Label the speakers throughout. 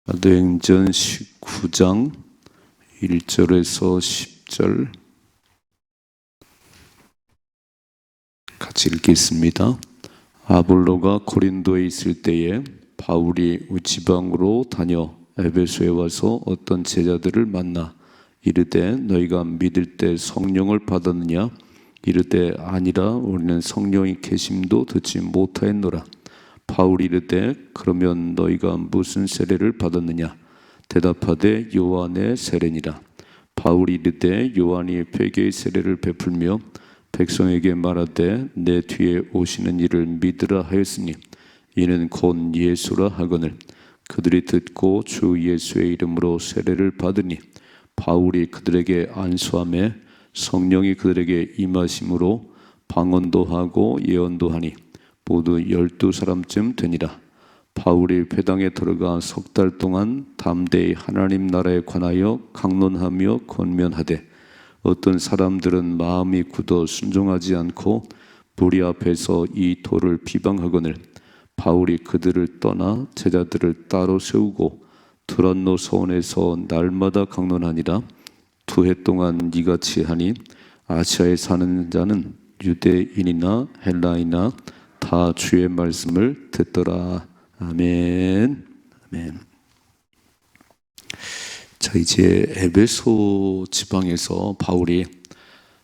Speaker 1: 사도행전 19장 1절에서 10절 같이 읽겠습니다. 아볼로가 고린도에 있을 때에 바울이 지방으로 다녀 에베소에 와서 어떤 제자들을 만나 이르되 너희가 믿을 때 성령을 받았느냐? 이르되 아니라 우리는 성령이 계심도 듣지 못하였노라. 바울이 이르되 그러면 너희가 무슨 세례를 받았느냐? 대답하되 요한의 세례니라. 바울이 이르되 요한이 회개의 세례를 베풀며 백성에게 말하되 내 뒤에 오시는 이를 믿으라 하였으니 이는 곧 예수라 하거늘. 그들이 듣고 주 예수의 이름으로 세례를 받으니 바울이 그들에게 안수하며 성령이 그들에게 임하심으로 방언도 하고 예언도 하니 모두 12사람쯤 되니라. 바울이 회당에 들어가 석 달 동안 담대히 하나님 나라에 관하여 강론하며 권면하되 어떤 사람들은 마음이 굳어 순종하지 않고 무리 앞에서 이 도를 비방하거늘. 바울이 그들을 떠나 제자들을 따로 세우고 두란노 서원에서 날마다 강론하니라. 2해 동안 이같이 하니 아시아에 사는 자는 유대인이나 헬라이나 다 주의 말씀을 듣더라. 아멘. 아멘. 자, 이제 에베소 지방에서 바울이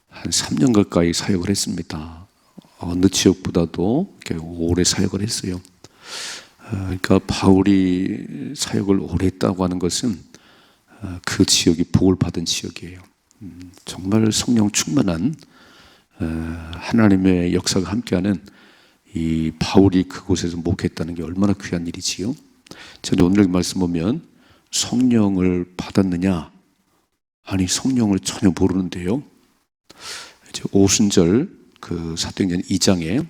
Speaker 1: 한 3년 가까이 사역을 했습니다. 어느 지역보다도 오래 사역을 했어요. 그러니까 바울이 사역을 오래 했다고 하는 것은 그 지역이 복을 받은 지역이에요. 정말 성령 충만한 하나님의 역사가 함께하는 이 바울이 그곳에서 목회했다는 게 얼마나 귀한 일이지요. 자, 오늘 말씀 보면 성령을 받았느냐? 아니, 성령을 전혀 모르는데요. 이제 오순절 그 사도행전 2장에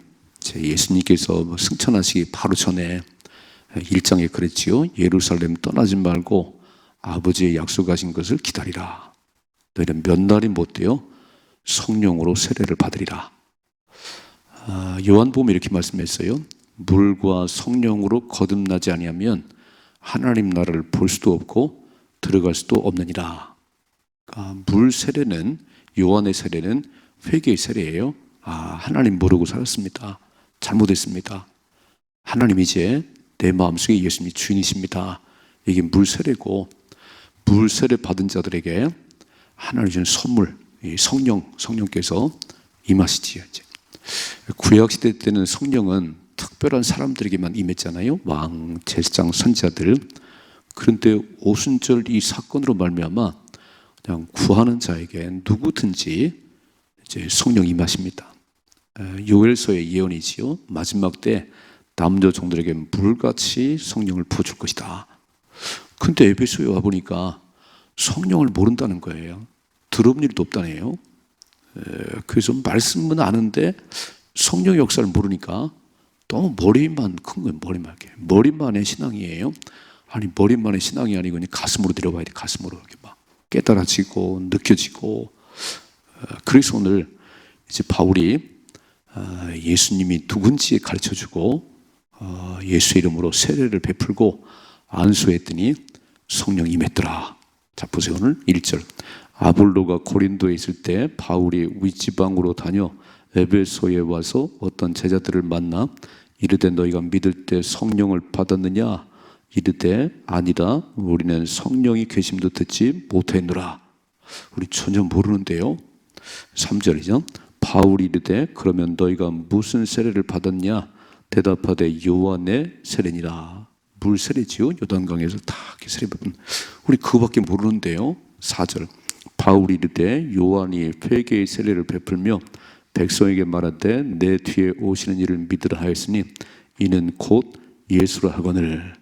Speaker 1: 예수님께서 승천하시기 바로 전에 1장에 그랬지요. 예루살렘 떠나지 말고 아버지의 약속하신 것을 기다리라. 너희는 몇 날이 못 되어 성령으로 세례를 받으리라. 요한복음에 이렇게 말씀했어요. 물과 성령으로 거듭나지 아니하면 하나님 나라를 볼 수도 없고 들어갈 수도 없느니라. 물 세례는, 요한의 세례는 회개의 세례예요. 하나님 모르고 살았습니다. 잘못했습니다. 하나님 이제 내 마음속에 예수님이 주인이십니다. 이게 물 세례고, 물 세례 받은 자들에게 하나님 주는 선물, 성령께서 임하시지요. 이제 구약 시대 때는 성령은 특별한 사람들에게만 임했잖아요. 왕, 제사장, 선지자들. 그런데 오순절 이 사건으로 말미암아 그냥 구하는 자에게 누구든지 이제 성령 임하십니다. 요엘서의 예언이지요. 마지막 때 남녀 종들에게 물같이 성령을 부어줄 것이다. 근데 에베소에 와보니까 성령을 모른다는 거예요. 들어본 일도 없다네요. 그래서 말씀은 아는데 성령의 역사를 모르니까 너무 머리만 큰 거예요. 머리만의 신앙이에요. 아니, 머리만의 신앙이 아니고 그냥 가슴으로 들어봐야 돼. 가슴으로 이렇게 막 깨달아지고 느껴지고. 그래서 오늘 이제 바울이 예수님이 누군지 가르쳐주고 예수의 이름으로 세례를 베풀고 안수했더니 성령이 임했더라. 자, 보세요. 오늘 1절. 아볼로가 고린도에 있을 때 바울이 윗지방으로 다녀 에베소에 와서 어떤 제자들을 만나 이르되 너희가 믿을 때 성령을 받았느냐? 이르되 아니라 우리는 성령이 계심도 듣지 못했노라. 우리 전혀 모르는데요. 3절이죠. 바울이 이르되 그러면 너희가 무슨 세례를 받았냐? 대답하되 요한의 세례니라. 물 세례지요. 요단강에서 다 세례 받은. 우리 그거밖에 모르는데요. 4절. 바울이 이르되 요한이 회개의 세례를 베풀며 백성에게 말하되 내 뒤에 오시는 이를 믿으라 하였으니 이는 곧 예수라 하거늘.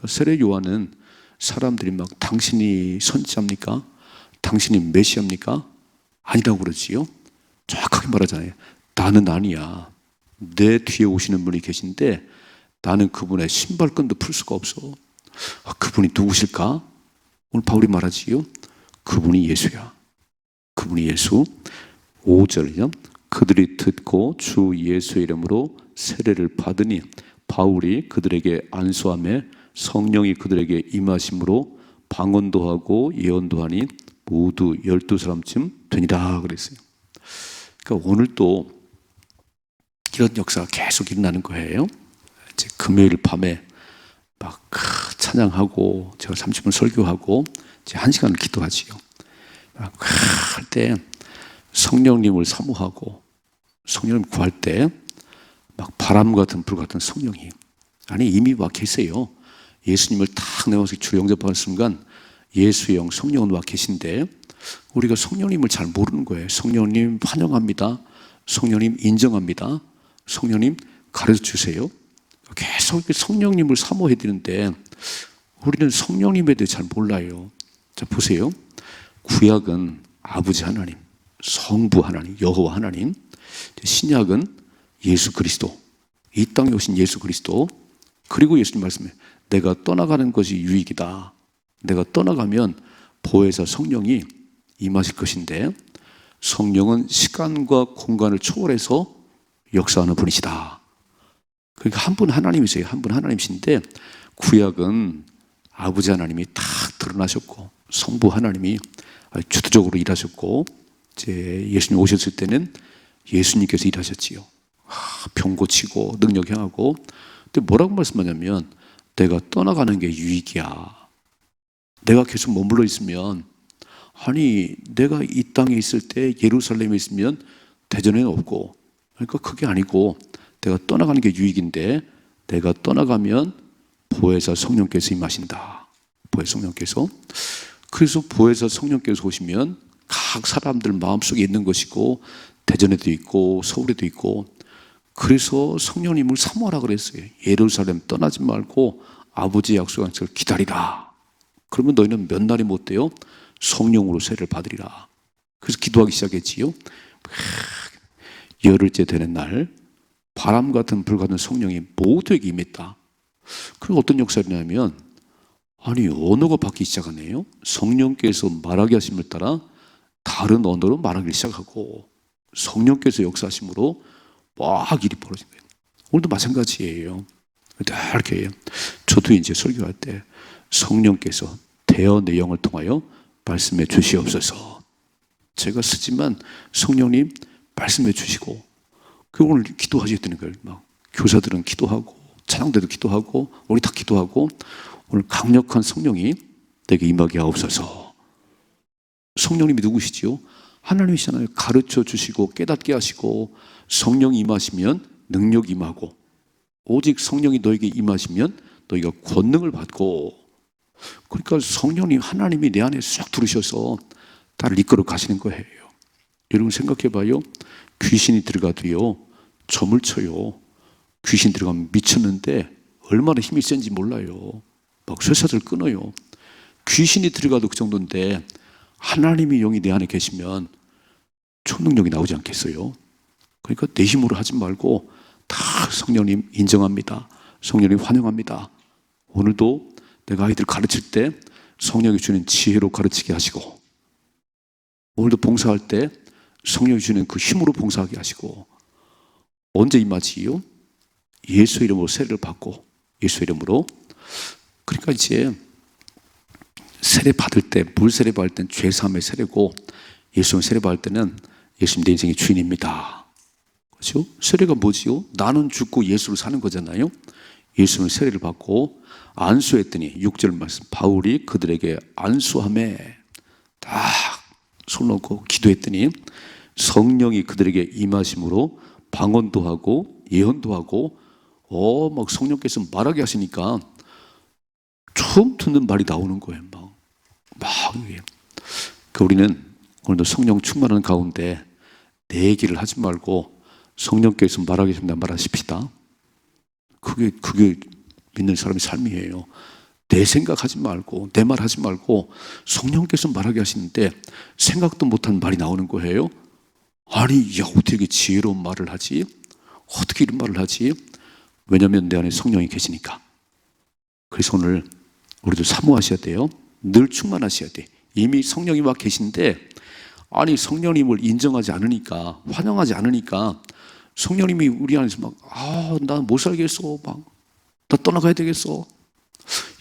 Speaker 1: 세례 요한은 사람들이 막 당신이 선지자입니까? 당신이 메시아입니까? 아니라고 그러지요. 정확하게 말하잖아요. 나는 아니야. 내 뒤에 오시는 분이 계신데 나는 그분의 신발끈도 풀 수가 없어. 그분이 누구실까? 오늘 바울이 말하지요. 그분이 예수야. 그분이 예수. 5절이죠. 그들이 듣고 주 예수의 이름으로 세례를 받으니 바울이 그들에게 안수하며 성령이 그들에게 임하심으로 방언도 하고 예언도 하니 모두 12사람쯤 되니라 그랬어요. 그러니까 오늘 또 이런 역사가 계속 일어나는 거예요. 이제 금요일 밤에 막 찬양하고 제가 30분 설교하고 이제 1시간을 기도하지요. 할 때 성령님을 사모하고 성령님 구할 때 막 바람 같은 불 같은 성령이 이미 와 계세요. 예수님을 탁 내어서 주로 영접하는 순간 예수의 영 성령은 와 계신데 우리가 성령님을 잘 모르는 거예요. 성령님 환영합니다. 성령님 인정합니다. 성령님 가르쳐 주세요. 계속 성령님을 사모해야 되는데 우리는 성령님에 대해 잘 몰라요. 자, 보세요. 구약은 아버지 하나님, 성부 하나님, 여호와 하나님, 신약은 예수 그리스도, 이 땅에 오신 예수 그리스도, 그리고 예수님 말씀에 내가 떠나가는 것이 유익이다. 내가 떠나가면 보혜사 성령이 임하실 것인데 성령은 시간과 공간을 초월해서 역사하는 분이시다. 그러니까 한 분 하나님이세요. 한 분 하나님이신데 구약은 아버지 하나님이 딱 드러나셨고 성부 하나님이 주도적으로 일하셨고 이제 예수님 오셨을 때는 예수님께서 일하셨지요. 병 고치고 능력 행하고. 근데 뭐라고 말씀하냐면 내가 떠나가는 게 유익이야. 내가 계속 머물러 있으면 내가 이 땅에 있을 때 예루살렘에 있으면 대전에는 없고 그러니까 그게 아니고 내가 떠나가는 게 유익인데 내가 떠나가면 보혜사 성령께서 임하신다. 보혜사 성령께서. 그래서 보혜사 성령께서 오시면 각 사람들 마음속에 있는 것이고 대전에도 있고 서울에도 있고 그래서 성령님을 사모하라 그랬어요. 예루살렘 떠나지 말고 아버지의 약속한 것을 기다리라. 그러면 너희는 몇 날이 못 돼요? 성령으로 세례를 받으리라. 그래서 기도하기 시작했지요. 열흘째 되는 날 바람 같은 불 같은 성령이 모두에게 임했다. 그리고 어떤 역사냐면 언어가 바뀌기 시작하네요. 성령께서 말하게 하심을 따라 다른 언어로 말하기 시작하고 성령께서 역사하심으로 막 일이 벌어진 거예요. 오늘도 마찬가지예요. 이렇게 저도 이제 설교할 때 성령께서 대어 내 영을 통하여 말씀해 주시옵소서. 제가 쓰지만 성령님 말씀해 주시고 그 오늘 기도하셔야 되는 거예요. 막 교사들은 기도하고 찬양대도 기도하고 우리 다 기도하고 오늘 강력한 성령이 내게 임하게 하옵소서. 성령님이 누구시지요? 하나님이시잖아요. 가르쳐 주시고 깨닫게 하시고 성령이 임하시면 능력이 임하고 오직 성령이 너에게 임하시면 너희가 권능을 받고 그러니까 성령님 하나님이 내 안에 싹 들으셔서 나를 이끌어 가시는 거예요. 여러분 생각해 봐요. 귀신이 들어가도요 점을 쳐요. 귀신 들어가면 미쳤는데 얼마나 힘이 센지 몰라요. 막 쇠사슬 끊어요. 귀신이 들어가도 그 정도인데 하나님의 영이 내 안에 계시면 초능력이 나오지 않겠어요? 그러니까 내 힘으로 하지 말고 다 성령님 인정합니다. 성령님 환영합니다. 오늘도 내가 아이들 가르칠 때 성령이 주는 지혜로 가르치게 하시고 오늘도 봉사할 때 성령이 주는 그 힘으로 봉사하게 하시고 언제 임하지요? 예수 이름으로 세례를 받고 예수 이름으로 그러니까 이제 세례 받을 때 물 세례 받을 때는 죄사함의 세례고 예수님 세례 받을 때는 예수님 내 인생의 주인입니다. 그렇죠? 세례가 뭐지요? 나는 죽고 예수로 사는 거잖아요. 예수님 세례를 받고 안수했더니 6절 말씀 바울이 그들에게 안수함에 딱 손 놓고 기도했더니 성령이 그들에게 임하심으로 방언도 하고 예언도 하고 막 성령께서 말하게 하시니까 처음 듣는 말이 나오는 거예요. 막 우리는 오늘도 성령 충만한 가운데 내 얘기를 하지 말고 성령께서 말하게 하시면 말하십시다. 그게 믿는 사람의 삶이에요. 내 생각하지 말고 내 말 하지 말고 성령께서 말하게 하시는데 생각도 못한 말이 나오는 거예요. 어떻게 이렇게 지혜로운 말을 하지? 어떻게 이런 말을 하지? 왜냐하면 내 안에 성령이 계시니까. 그래서 오늘 우리도 사모하셔야 돼요. 늘 충만하셔야 돼. 이미 성령이 와 계신데 성령님을 인정하지 않으니까 환영하지 않으니까 성령님이 우리 안에서 나 못 살겠어 나 떠나가야 되겠어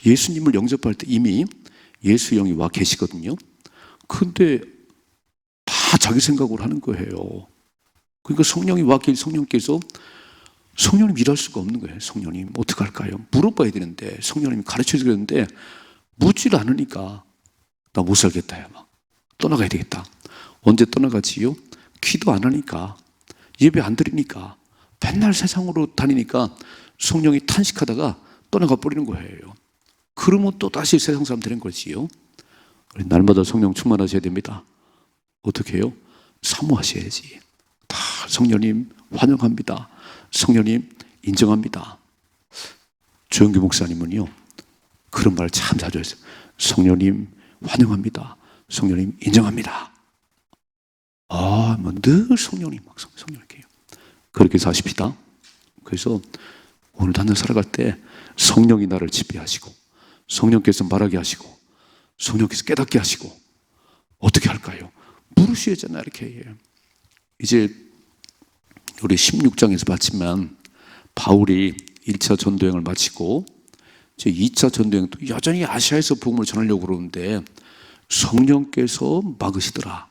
Speaker 1: 예수님을 영접할 때 이미 예수 영이 와 계시거든요. 근데 다 자기 생각으로 하는 거예요. 그러니까 성령이 와 계신 성령께서 성령님 일할 수가 없는 거예요. 성령님 어떻게 할까요? 물어봐야 되는데 성령님이 가르쳐 주는데 묻지를 않으니까 나 못 살겠다. 막 떠나가야 되겠다. 언제 떠나가지요? 기도 안 하니까, 예배 안 드리니까, 맨날 세상으로 다니니까 성령이 탄식하다가 떠나가 버리는 거예요. 그러면 또 다시 세상 사람 되는 거지요. 날마다 성령 충만하셔야 됩니다. 어떻게 해요? 사모하셔야지. 다 성령님 환영합니다. 성령님 인정합니다. 조영규 목사님은요, 그런 말 참 자주 했어요. 성령님 환영합니다. 성령님 인정합니다. 뭐 늘 성령님 막 성령 이렇게 해요. 그렇게 사십시다. 그래서 오늘 단연 살아갈 때 성령이 나를 지배하시고 성령께서 말하게 하시고 성령께서 깨닫게 하시고 어떻게 할까요? 물으셔야잖아요. 이렇게. 이제 우리 16장에서 봤지만 바울이 1차 전도행을 마치고 이제 2차 전도행도 여전히 아시아에서 복음을 전하려고 그러는데 성령께서 막으시더라.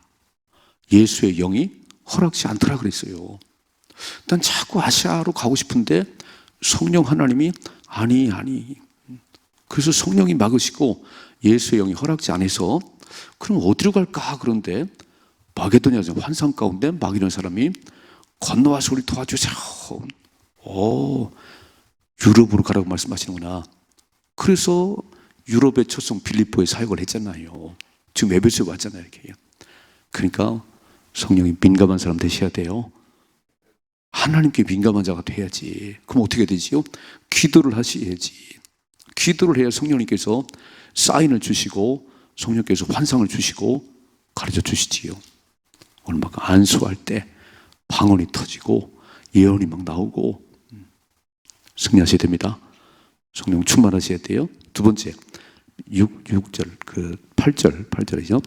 Speaker 1: 예수의 영이 허락지 않더라 그랬어요. 난 자꾸 아시아로 가고 싶은데 성령 하나님이 아니. 그래서 성령이 막으시고 예수의 영이 허락지 않아서 그럼 어디로 갈까? 그런데 마게도냐 환상 가운데 마게도냐 사람이 건너와서 우리 도와주세요. 유럽으로 가라고 말씀하시는구나. 그래서 유럽의 초성 빌립보에 사역을 했잖아요. 지금 에베소에 왔잖아요. 이렇게. 그러니까 성령이 민감한 사람 되셔야 돼요. 하나님께 민감한 자가 돼야지. 그럼 어떻게 되지요? 기도를 하셔야지. 기도를 해야 성령님께서 사인을 주시고 성령께서 환상을 주시고 가르쳐 주시지요. 오늘 막 안수할 때 방언이 터지고 예언이 막 나오고 승리하셔야 됩니다. 성령 충만하셔야 돼요. 두 번째 6절 8절이죠.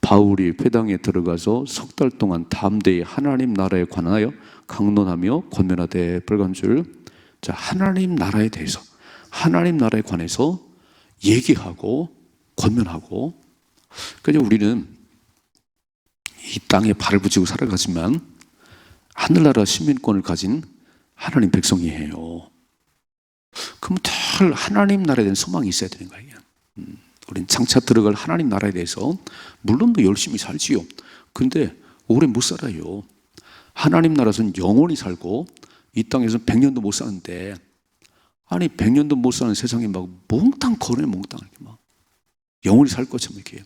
Speaker 1: 바울이 회당에 들어가서 석 달 동안 담대히 하나님 나라에 관하여 강론하며 권면하되 벌간줄. 자, 하나님 나라에 대해서 하나님 나라에 관해서 얘기하고 권면하고. 그러니까 우리는 이 땅에 발을 붙이고 살아가지만 하늘나라 시민권을 가진 하나님 백성이에요. 그럼 늘 하나님 나라에 대한 소망이 있어야 되는 거예요. 우린 장차 들어갈 하나님 나라에 대해서 물론 뭐 열심히 살지요. 근데 오래 못 살아요. 하나님 나라에서는 영원히 살고 이 땅에서는 100년도 못 사는데, 아니 100년도 못 사는 세상에 막 몽땅 거네. 몽땅 이렇게 막 영원히 살 것처럼 이렇게.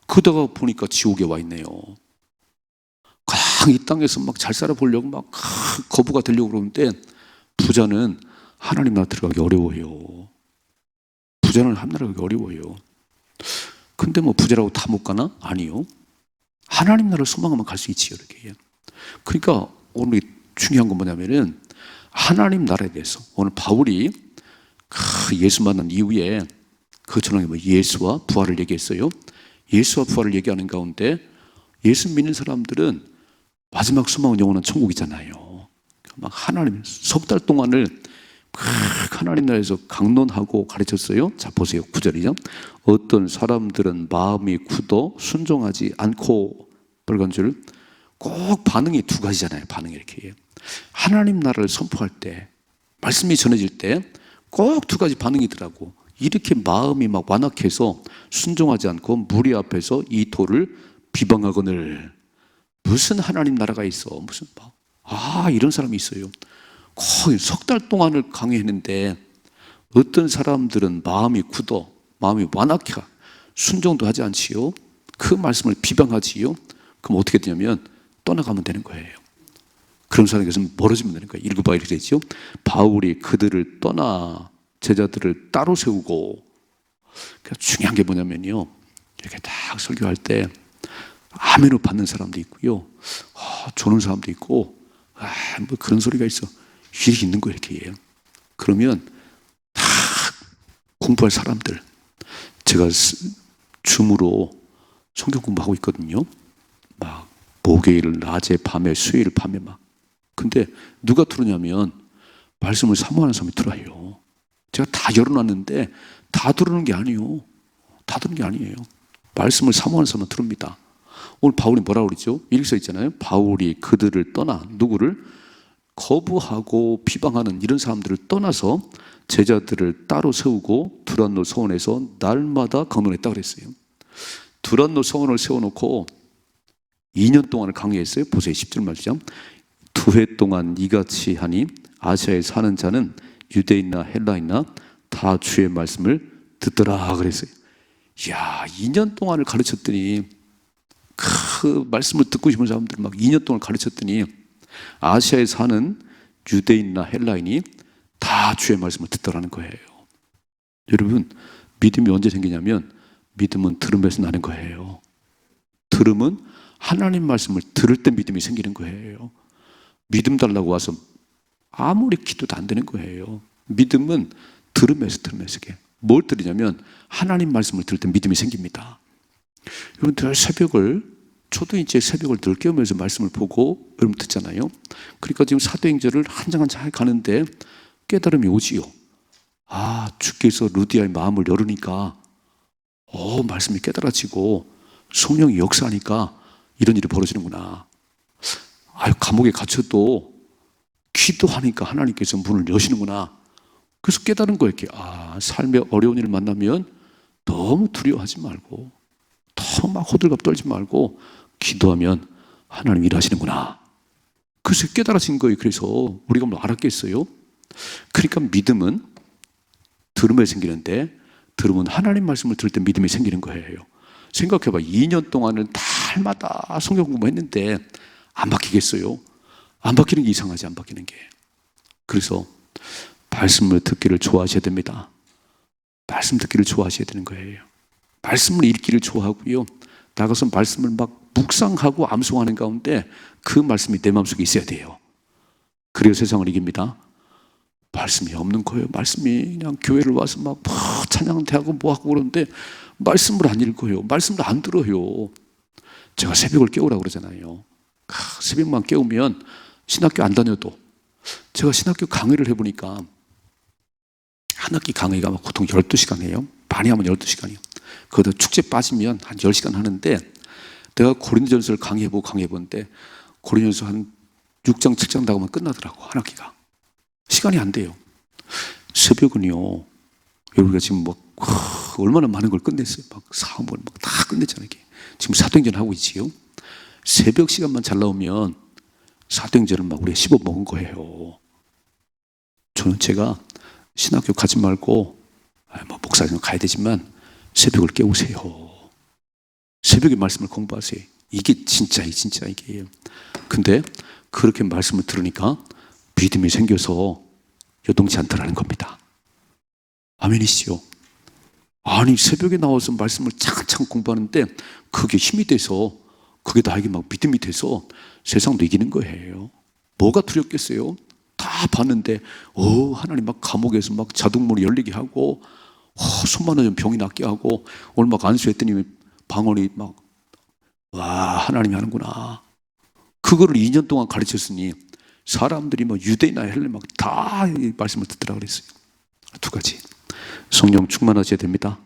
Speaker 1: 그러다가 보니까 지옥에 와 있네요. 이 땅에서 막 잘 살아보려고 막 거부가 되려고 그러는데 부자는 하나님 나라 들어가기 어려워요. 부자는 하나님 나라 가기 어려워요. 근데 뭐 부자라고 다 못 가나? 아니요. 하나님 나라를 소망하면 갈 수 있지요. 이렇게. 그러니까 오늘 중요한 건 뭐냐면은 하나님 나라에 대해서 오늘 바울이 예수 만난 이후에 그 전에 예수와 부활을 얘기했어요. 예수와 부활을 얘기하는 가운데 예수 믿는 사람들은 마지막 소망은 영원한 천국이잖아요. 막 하나님 석 달 동안을 하나님 나라에서 강론하고 가르쳤어요. 자 보세요. 9절이죠. 어떤 사람들은 마음이 굳어 순종하지 않고 빨간 줄. 꼭 반응이 두 가지잖아요. 반응이 이렇게. 하나님 나라를 선포할 때 말씀이 전해질 때 꼭 두 가지 반응이더라고. 이렇게 마음이 막 완악해서 순종하지 않고 무리 앞에서 이 도를 비방하거늘. 무슨 하나님 나라가 있어. 무슨 이런 사람이 있어요. 거의 석 달 동안을 강의했는데 어떤 사람들은 마음이 굳어 마음이 완악해 순종도 하지 않지요. 그 말씀을 비방하지요. 그럼 어떻게 되냐면 떠나가면 되는 거예요. 그런 사람에게서 멀어지면 되는 거예요. 읽어봐 이렇게 되죠. 바울이 그들을 떠나 제자들을 따로 세우고. 그러니까 중요한 게 뭐냐면요, 이렇게 딱 설교할 때 아멘을 받는 사람도 있고요, 조는 사람도 있고, 뭐 그런 소리가 있어. 일이 있는 거예요. 이렇게. 그러면 다 공부할 사람들, 제가 줌으로 성경 공부하고 있거든요. 막 목요일 낮에 밤에 수요일 밤에 막. 근데 누가 들으냐면 말씀을 사모하는 사람이 들어요. 제가 다 열어놨는데 다 들으는 게 아니에요. 다 들은 게 아니에요. 말씀을 사모하는 사람은 들읍니다. 오늘 바울이 뭐라고 그랬죠? 이렇게 써 있잖아요. 바울이 그들을 떠나 누구를? 거부하고 비방하는 이런 사람들을 떠나서 제자들을 따로 세우고 두란노 서원에서 날마다 강론했다 그랬어요. 두란노 서원을 세워놓고 2년 동안을 강의했어요. 보세요. 10절 말씀. 2해 동안 이같이 하니 아시아에 사는 자는 유대인이나 헬라인이나 다 주의 말씀을 듣더라 그랬어요. 이야, 2년 동안을 가르쳤더니 그 말씀을 듣고 싶은 사람들 막 2년 동안 가르쳤더니 아시아에 사는 유대인이나 헬라인이 다 주의 말씀을 듣더라는 거예요. 여러분, 믿음이 언제 생기냐면 믿음은 들음에서 나는 거예요. 들음은 하나님 말씀을 들을 때 믿음이 생기는 거예요. 믿음 달라고 와서 아무리 기도도 안 되는 거예요. 믿음은 들음에서 뭘 들으냐면 하나님 말씀을 들을 때 믿음이 생깁니다. 여러분, 늘 저도 이제 새벽을 늘 깨우면서 말씀을 보고 여러분 듣잖아요. 그러니까 지금 사도행전을 한 장 한 장 가는데 깨달음이 오지요. 아, 주께서 루디아의 마음을 열으니까 말씀이 깨달아지고 성령이 역사하니까 이런 일이 벌어지는구나. 감옥에 갇혀도 기도하니까 하나님께서 문을 여시는구나. 그래서 깨달은 거예요. 삶의 어려운 일을 만나면 너무 두려워하지 말고 너무 막 호들갑 떨지 말고 기도하면 하나님 일하시는구나. 그래서 깨달아진 거예요. 그래서 우리가 뭐 알았겠어요? 그러니까 믿음은 들음에 생기는데 들으면 하나님 말씀을 들을 때 믿음이 생기는 거예요. 생각해봐. 2년 동안은 달마다 성경 공부했는데 안 바뀌겠어요? 안 바뀌는 게 이상하지, 안 바뀌는 게. 그래서 말씀을 듣기를 좋아하셔야 됩니다. 말씀 듣기를 좋아하셔야 되는 거예요. 말씀을 읽기를 좋아하고요. 나가서 말씀을 막 묵상하고 암송하는 가운데 그 말씀이 내 마음속에 있어야 돼요. 그래야 세상을 이깁니다. 말씀이 없는 거예요. 말씀이 그냥 교회를 와서 막 찬양도 하고 뭐하고 그러는데 말씀을 안 읽어요. 말씀을 안 들어요. 제가 새벽을 깨우라고 그러잖아요. 새벽만 깨우면 신학교 안 다녀도 제가 신학교 강의를 해보니까 한 학기 강의가 보통 12시간이에요. 많이 하면 12시간이에요. 거기다 축제 빠지면 한 10시간 하는데 내가 고린도전서를 강의해보는데 고린도전서 한 6장 7장 나가면 끝나더라고. 한 학기가. 시간이 안 돼요. 새벽은요. 여러분가 지금 얼마나 많은 걸 끝냈어요. 사업을 다 끝냈잖아요. 지금 사도행전 하고 있지요. 새벽 시간만 잘 나오면 사도행전을 우리가 씹어 먹은 거예요. 저는 제가 신학교 가지 말고 목사님 가야 되지만 새벽을 깨우세요. 새벽에 말씀을 공부하세요. 이게 진짜 이게. 근데 그렇게 말씀을 들으니까 믿음이 생겨서 요동치 않더라는 겁니다. 아멘이시죠? 아니, 새벽에 나와서 말씀을 차근차근 공부하는데 그게 힘이 돼서 그게 나에게 믿음이 돼서 세상도 이기는 거예요. 뭐가 두렵겠어요? 다 봤는데 하나님 감옥에서 자동문이 열리게 하고 수많은 병이 낫게 하고 오늘 안수했더니 방언이 와, 하나님이 하는구나. 그거를 2년 동안 가르쳤으니 사람들이 유대인이나 헬라 다 말씀을 듣더라 그랬어요. 두 가지. 성령 충만하셔야 됩니다.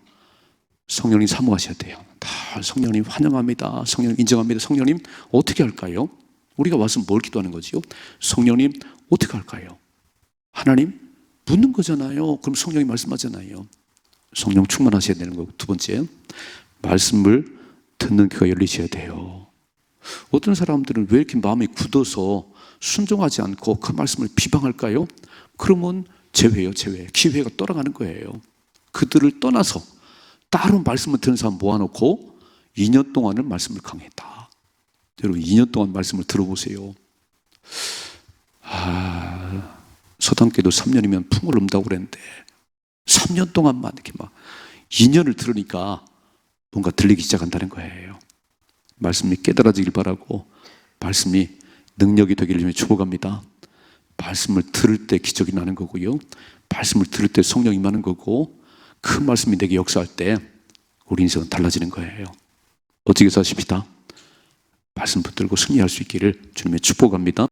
Speaker 1: 성령님 사모하셔야 돼요. 다 성령님 환영합니다. 성령님 인정합니다. 성령님 어떻게 할까요? 우리가 와서 뭘 기도하는 거지요? 성령님 어떻게 할까요? 하나님 묻는 거잖아요. 그럼 성령이 말씀하잖아요. 성령 충만하셔야 되는 거고, 두 번째, 말씀을 듣는 귀가 열리셔야 돼요. 어떤 사람들은 왜 이렇게 마음이 굳어서 순종하지 않고 그 말씀을 비방할까요? 그러면 제외. 기회가 떠나가는 거예요. 그들을 떠나서 따로 말씀을 듣는 사람 모아놓고 2년 동안을 말씀을 강의했다. 여러분 2년 동안 말씀을 들어보세요. 서당계도 3년이면 풍을 넘다고 그랬는데 3년 동안만 이렇게 2년을 들으니까 뭔가 들리기 시작한다는 거예요. 말씀이 깨달아지길 바라고 말씀이 능력이 되기를 좀 축복합니다. 말씀을 들을 때 기적이 나는 거고요. 말씀을 들을 때 성령이 임하는 거고 그 말씀이 내게 역사할 때 우리 인생은 달라지는 거예요. 어떻게 사십시다. 말씀 붙들고 승리할 수 있기를 주님의 축복합니다.